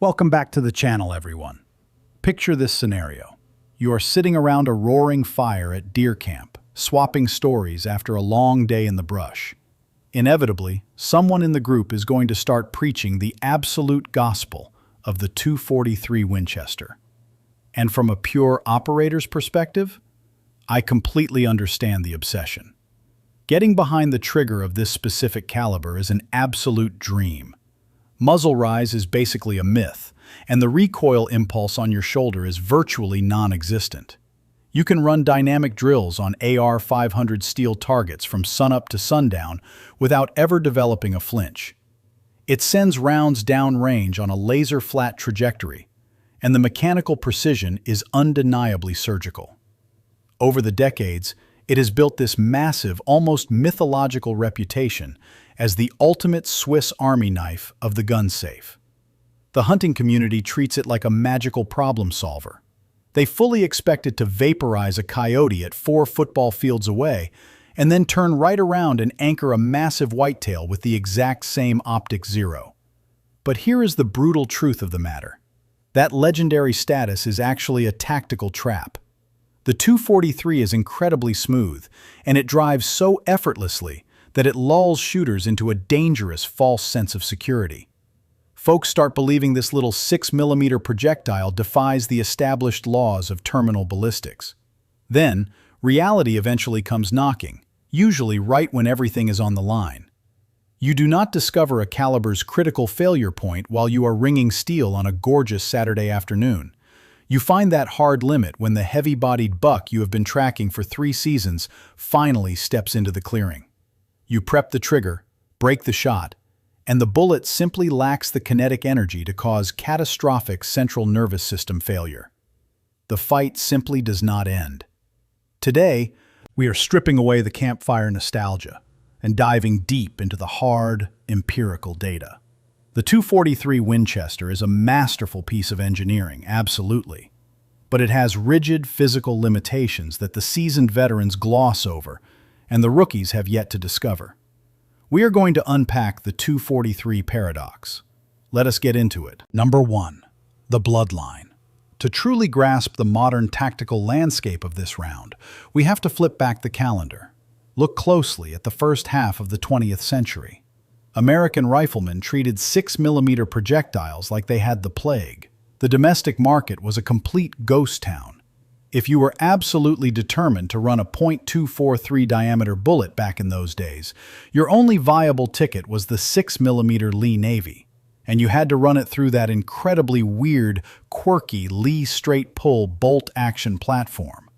Welcome back to the channel, everyone. Picture this scenario. You are sitting around a roaring fire at deer camp, swapping stories after a long day in the brush. Inevitably, someone in the group is going to start preaching the absolute gospel of the 243 Winchester. And from a pure operator's perspective, I completely understand the obsession. Getting behind the trigger of this specific caliber is an absolute dream. Muzzle rise is basically a myth, and the recoil impulse on your shoulder is virtually non-existent. You can run dynamic drills on AR-500 steel targets from sunup to sundown without ever developing a flinch. It sends rounds downrange on a laser-flat trajectory, and the mechanical precision is undeniably surgical. Over the decades, it has built this massive, almost mythological reputation as the ultimate Swiss Army knife of the gun safe. The hunting community treats it like a magical problem solver. They fully expect it to vaporize a coyote at 4 football fields away and then turn right around and anchor a massive whitetail with the exact same optic zero. But here is the brutal truth of the matter. That legendary status is actually a tactical trap. The 243 is incredibly smooth, and it drives so effortlessly that it lulls shooters into a dangerous false sense of security. Folks start believing this little 6mm projectile defies the established laws of terminal ballistics. Then, reality eventually comes knocking, usually right when everything is on the line. You do not discover a caliber's critical failure point while you are ringing steel on a gorgeous Saturday afternoon. You find that hard limit when the heavy-bodied buck you have been tracking for 3 seasons finally steps into the clearing. You prep the trigger, break the shot, and the bullet simply lacks the kinetic energy to cause catastrophic central nervous system failure. The fight simply does not end. Today, we are stripping away the campfire nostalgia and diving deep into the hard, empirical data. The 243 Winchester is a masterful piece of engineering, absolutely. But it has rigid physical limitations that the seasoned veterans gloss over and the rookies have yet to discover. We are going to unpack the 243 paradox. Let us get into it. Number 1. The bloodline. To truly grasp the modern tactical landscape of this round, we have to flip back the calendar. Look closely at the first half of the 20th century. American riflemen treated 6mm projectiles like they had the plague. The domestic market was a complete ghost town. If you were absolutely determined to run a .243 diameter bullet back in those days, your only viable ticket was the 6mm Lee Navy, and you had to run it through that incredibly weird, quirky Lee straight-pull bolt-action platform.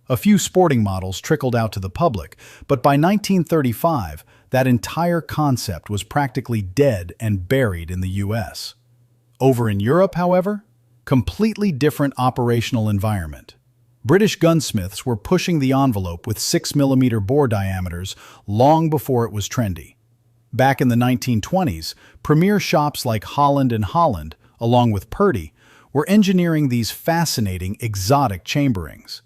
A few sporting models trickled out to the public, but by 1935, that entire concept was practically dead and buried in the US. Over in Europe, however, completely different operational environment. British gunsmiths were pushing the envelope with 6mm bore diameters long before it was trendy. Back in the 1920s, premier shops like Holland & Holland, along with Purdy, were engineering these fascinating, exotic chamberings.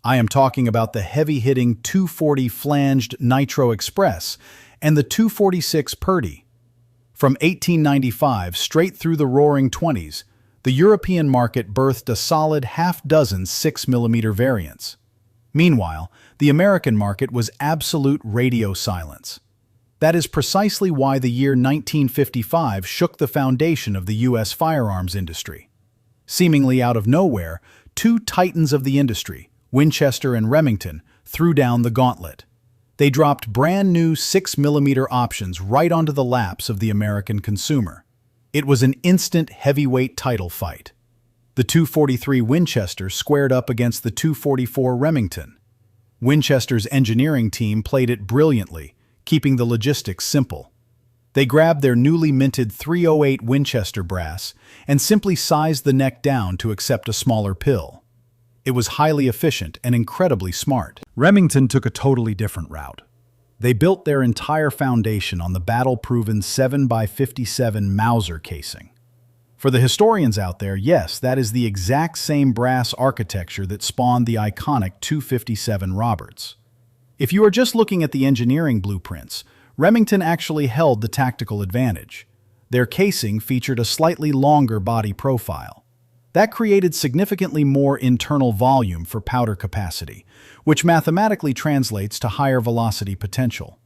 I am talking about the heavy-hitting 240 flanged Nitro Express and the 246 Purdy. From 1895 straight through the roaring 20s, the European market birthed a solid half-dozen 6mm variants. Meanwhile, the American market was absolute radio silence. That is precisely why the year 1955 shook the foundation of the U.S. firearms industry. Seemingly out of nowhere, 2 titans of the industry, Winchester and Remington, threw down the gauntlet. They dropped brand new 6mm options right onto the laps of the American consumer. It was an instant heavyweight title fight. The 243 Winchester squared up against the 244 Remington. Winchester's engineering team played it brilliantly, keeping the logistics simple. They grabbed their newly minted 308 Winchester brass and simply sized the neck down to accept a smaller pill. It was highly efficient and incredibly smart. Remington took a totally different route. They built their entire foundation on the battle-proven 7x57 Mauser casing. For the historians out there, yes, that is the exact same brass architecture that spawned the iconic 257 Roberts. If you are just looking at the engineering blueprints, Remington actually held the tactical advantage. Their casing featured a slightly longer body profile. That created significantly more internal volume for powder capacity, which mathematically translates to higher velocity potential.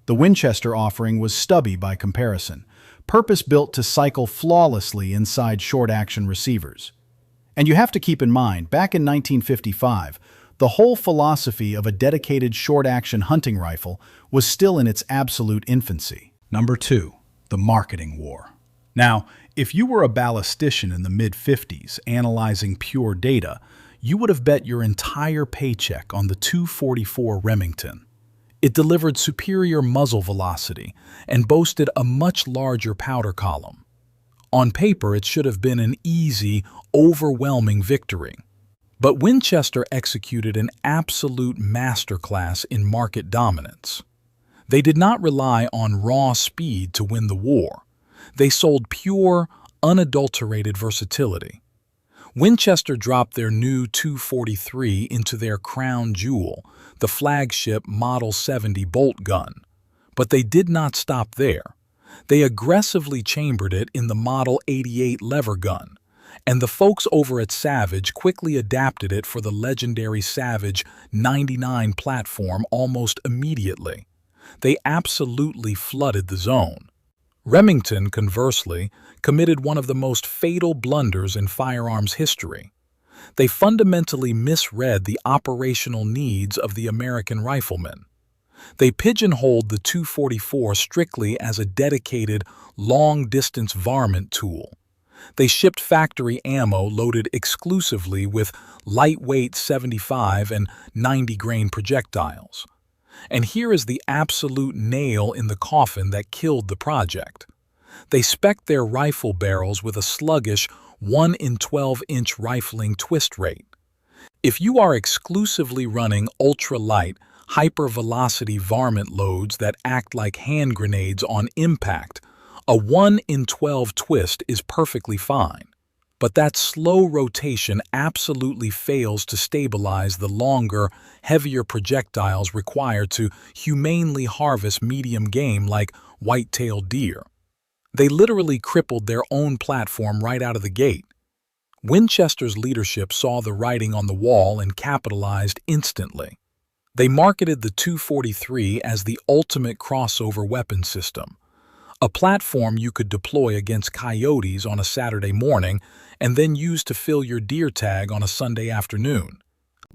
The Winchester offering was stubby by comparison, purpose-built to cycle flawlessly inside short-action receivers. And you have to keep in mind, back in 1955, the whole philosophy of a dedicated short-action hunting rifle was still in its absolute infancy. Number 2. The marketing war. Now, if you were a ballistician in the mid-50s analyzing pure data, you would have bet your entire paycheck on the 244 Remington. It delivered superior muzzle velocity and boasted a much larger powder column. On paper, it should have been an easy, overwhelming victory. But Winchester executed an absolute masterclass in market dominance. They did not rely on raw speed to win the war. They sold pure, unadulterated versatility. Winchester dropped their new 243 into their crown jewel, the flagship Model 70 bolt gun. But they did not stop there. They aggressively chambered it in the Model 88 lever gun, and the folks over at Savage quickly adapted it for the legendary Savage 99 platform almost immediately. They absolutely flooded the zone. Remington, conversely, committed one of the most fatal blunders in firearms history. They fundamentally misread the operational needs of the American rifleman. They pigeonholed the 244 strictly as a dedicated, long-distance varmint tool. They shipped factory ammo loaded exclusively with lightweight 75 and 90-grain projectiles. And here is the absolute nail in the coffin that killed the project. They spec'd their rifle barrels with a sluggish 1 in 12-inch rifling twist rate. If you are exclusively running ultra-light, hyper-velocity varmint loads that act like hand grenades on impact, a 1 in 12 twist is perfectly fine. But that slow rotation absolutely fails to stabilize the longer, heavier projectiles required to humanely harvest medium game like white-tailed deer. They literally crippled their own platform right out of the gate. Winchester's leadership saw the writing on the wall and capitalized instantly. They marketed the 243 as the ultimate crossover weapon system, a platform you could deploy against coyotes on a Saturday morning and then use to fill your deer tag on a Sunday afternoon.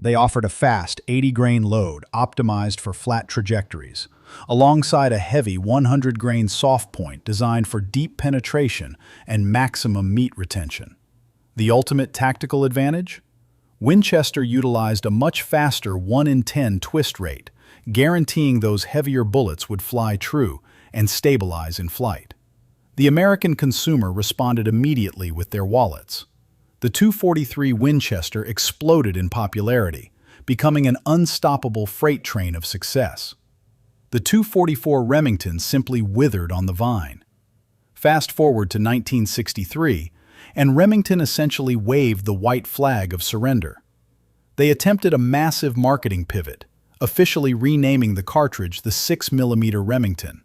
They offered a fast 80-grain load optimized for flat trajectories, alongside a heavy 100-grain soft point designed for deep penetration and maximum meat retention. The ultimate tactical advantage? Winchester utilized a much faster 1 in 10 twist rate, guaranteeing those heavier bullets would fly true and stabilize in flight. The American consumer responded immediately with their wallets. The 243 Winchester exploded in popularity, becoming an unstoppable freight train of success. The 244 Remington simply withered on the vine. Fast forward to 1963, and Remington essentially waved the white flag of surrender. They attempted a massive marketing pivot, officially renaming the cartridge the 6mm Remington.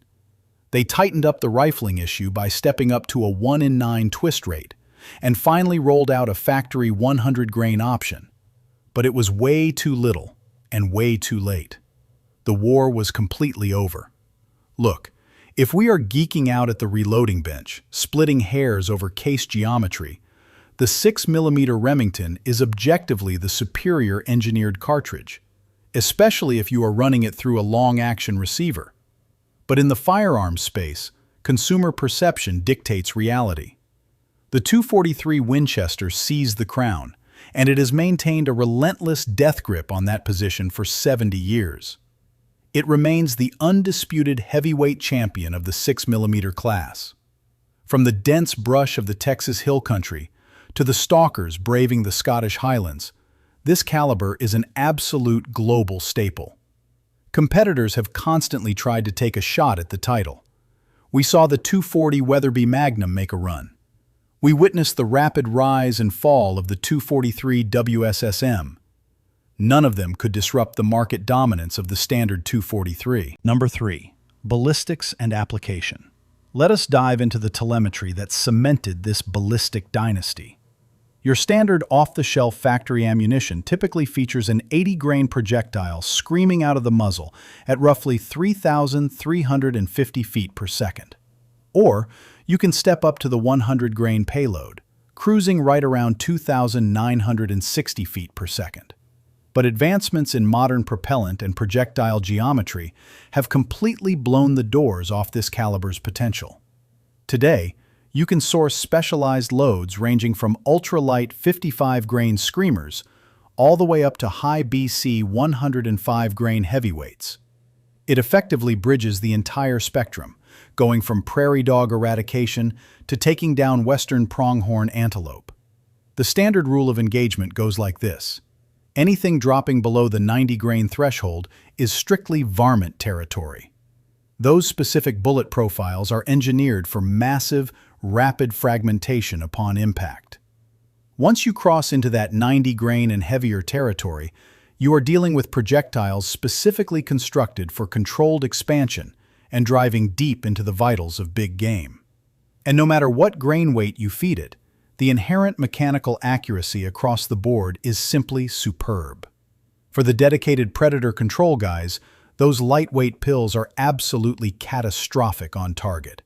They tightened up the rifling issue by stepping up to a 1 in 9 twist rate, and finally rolled out a factory 100-grain option. But it was way too little and way too late. The war was completely over. Look, if we are geeking out at the reloading bench, splitting hairs over case geometry, the 6mm Remington is objectively the superior engineered cartridge, especially if you are running it through a long-action receiver. But in the firearms space, consumer perception dictates reality. The 243 Winchester seized the crown, and it has maintained a relentless death grip on that position for 70 years. It remains the undisputed heavyweight champion of the 6mm class. From the dense brush of the Texas Hill Country to the stalkers braving the Scottish Highlands, this caliber is an absolute global staple. Competitors have constantly tried to take a shot at the title. We saw the 240 Weatherby Magnum make a run. We witnessed the rapid rise and fall of the 243 WSSM. None of them could disrupt the market dominance of the standard 243. Number 3. Ballistics and application. Let us dive into the telemetry that cemented this ballistic dynasty. Your standard off-the-shelf factory ammunition typically features an 80-grain projectile screaming out of the muzzle at roughly 3,350 feet per second. Or you can step up to the 100-grain payload, cruising right around 2,960 feet per second. But advancements in modern propellant and projectile geometry have completely blown the doors off this caliber's potential. Today, you can source specialized loads ranging from ultralight 55-grain screamers all the way up to high BC 105-grain heavyweights. It effectively bridges the entire spectrum, going from prairie dog eradication to taking down western pronghorn antelope. The standard rule of engagement goes like this. Anything dropping below the 90-grain threshold is strictly varmint territory. Those specific bullet profiles are engineered for massive, rapid fragmentation upon impact. Once you cross into that 90-grain and heavier territory, you are dealing with projectiles specifically constructed for controlled expansion and driving deep into the vitals of big game. And no matter what grain weight you feed it, the inherent mechanical accuracy across the board is simply superb. For the dedicated predator control guys, those lightweight pills are absolutely catastrophic on target.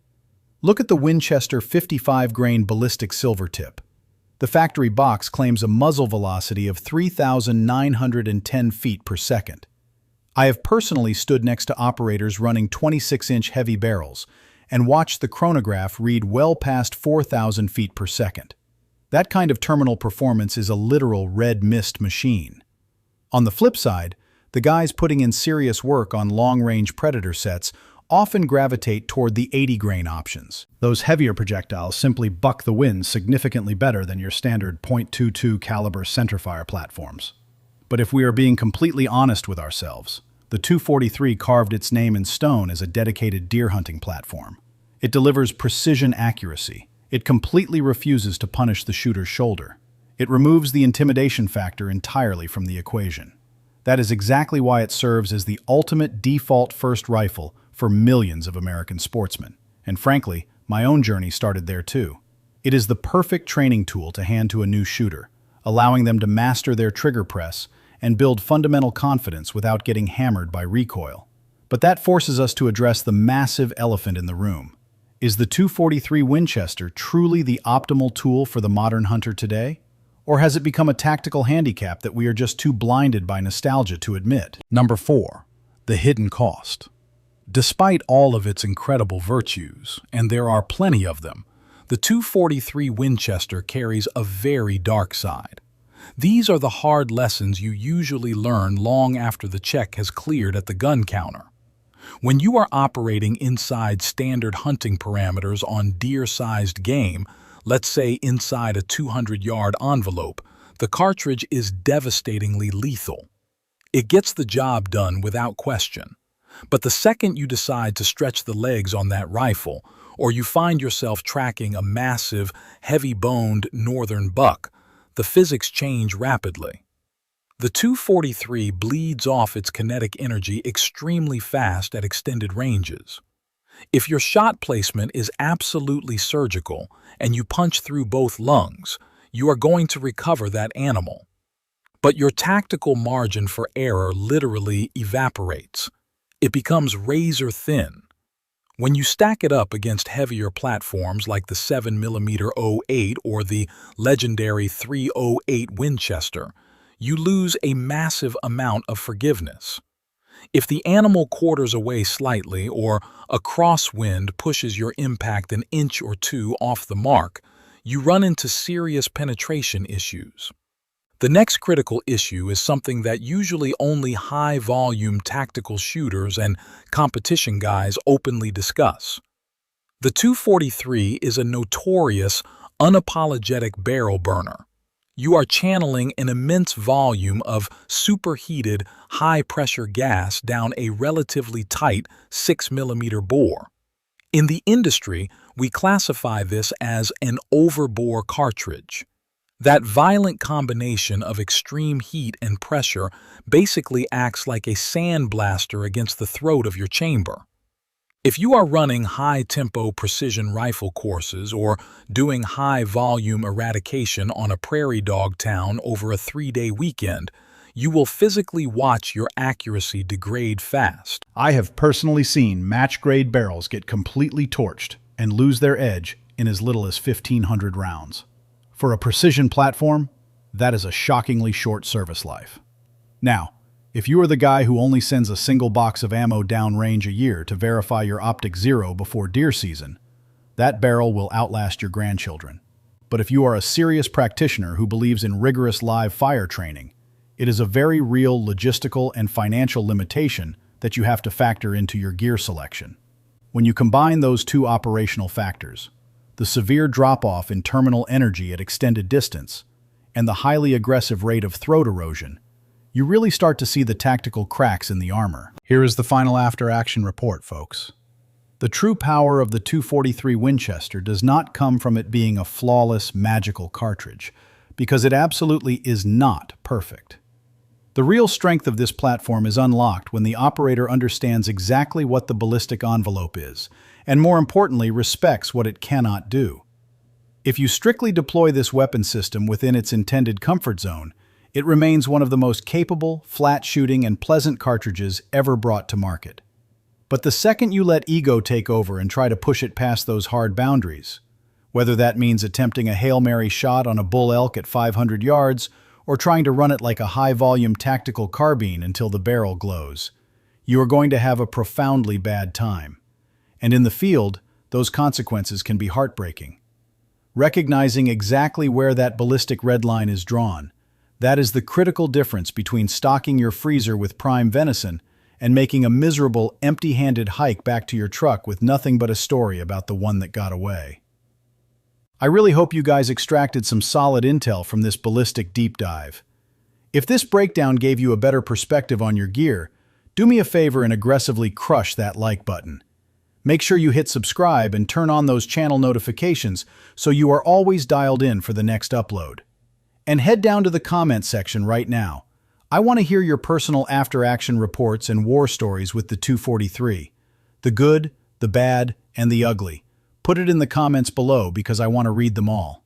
Look at the Winchester 55-grain ballistic silvertip. The factory box claims a muzzle velocity of 3,910 feet per second. I have personally stood next to operators running 26-inch heavy barrels and watched the chronograph read well past 4,000 feet per second. That kind of terminal performance is a literal red mist machine. On the flip side, the guys putting in serious work on long-range predator sets often gravitate toward the 80-grain options. Those heavier projectiles simply buck the wind significantly better than your standard .22 caliber centerfire platforms. But if we are being completely honest with ourselves, the 243 carved its name in stone as a dedicated deer hunting platform. It delivers precision accuracy. It completely refuses to punish the shooter's shoulder. It removes the intimidation factor entirely from the equation. That is exactly why it serves as the ultimate default first rifle for millions of American sportsmen. And frankly, my own journey started there too. It is the perfect training tool to hand to a new shooter, allowing them to master their trigger press and build fundamental confidence without getting hammered by recoil. But that forces us to address the massive elephant in the room. Is the 243 Winchester truly the optimal tool for the modern hunter today? Or has it become a tactical handicap that we are just too blinded by nostalgia to admit? Number 4. The hidden cost. Despite all of its incredible virtues, and there are plenty of them, the 243 Winchester carries a very dark side. These are the hard lessons you usually learn long after the check has cleared at the gun counter. When you are operating inside standard hunting parameters on deer-sized game, let's say inside a 200-yard envelope, the cartridge is devastatingly lethal. It gets the job done without question. But the second you decide to stretch the legs on that rifle, or you find yourself tracking a massive, heavy-boned northern buck, the physics change rapidly. The 243 bleeds off its kinetic energy extremely fast at extended ranges. If your shot placement is absolutely surgical and you punch through both lungs, you are going to recover that animal. But your tactical margin for error literally evaporates. It becomes razor thin. When you stack it up against heavier platforms like the 7mm 08 or the legendary 308 Winchester, you lose a massive amount of forgiveness. If the animal quarters away slightly or a crosswind pushes your impact an inch or two off the mark, you run into serious penetration issues. The next critical issue is something that usually only high-volume tactical shooters and competition guys openly discuss. The 243 is a notorious, unapologetic barrel burner. You are channeling an immense volume of superheated, high-pressure gas down a relatively tight 6mm bore. In the industry, we classify this as an overbore cartridge. That violent combination of extreme heat and pressure basically acts like a sandblaster against the throat of your chamber. If you are running high-tempo precision rifle courses or doing high-volume eradication on a prairie dog town over a 3-day weekend, you will physically watch your accuracy degrade fast. I have personally seen match-grade barrels get completely torched and lose their edge in as little as 1,500 rounds. For a precision platform, that is a shockingly short service life. Now, if you are the guy who only sends a single box of ammo downrange a year to verify your optic zero before deer season, that barrel will outlast your grandchildren. But if you are a serious practitioner who believes in rigorous live fire training, it is a very real logistical and financial limitation that you have to factor into your gear selection. When you combine those two operational factors, the severe drop-off in terminal energy at extended distance and the highly aggressive rate of throat erosion, you really start to see the tactical cracks in the armor. Here is the final after-action report, folks. The true power of the 243 Winchester does not come from it being a flawless, magical cartridge, because it absolutely is not perfect. The real strength of this platform is unlocked when the operator understands exactly what the ballistic envelope is, and more importantly, respects what it cannot do. If you strictly deploy this weapon system within its intended comfort zone, it remains one of the most capable, flat-shooting, and pleasant cartridges ever brought to market. But the second you let ego take over and try to push it past those hard boundaries, whether that means attempting a Hail Mary shot on a bull elk at 500 yards or trying to run it like a high-volume tactical carbine until the barrel glows, you are going to have a profoundly bad time. And in the field, those consequences can be heartbreaking. Recognizing exactly where that ballistic red line is drawn, that is the critical difference between stocking your freezer with prime venison and making a miserable, empty-handed hike back to your truck with nothing but a story about the one that got away. I really hope you guys extracted some solid intel from this ballistic deep dive. If this breakdown gave you a better perspective on your gear, do me a favor and aggressively crush that like button. Make sure you hit subscribe and turn on those channel notifications so you are always dialed in for the next upload. And head down to the comment section right now. I want to hear your personal after-action reports and war stories with the 243. The good, the bad, and the ugly. Put it in the comments below because I want to read them all.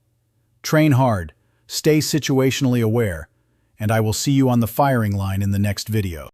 Train hard, stay situationally aware, and I will see you on the firing line in the next video.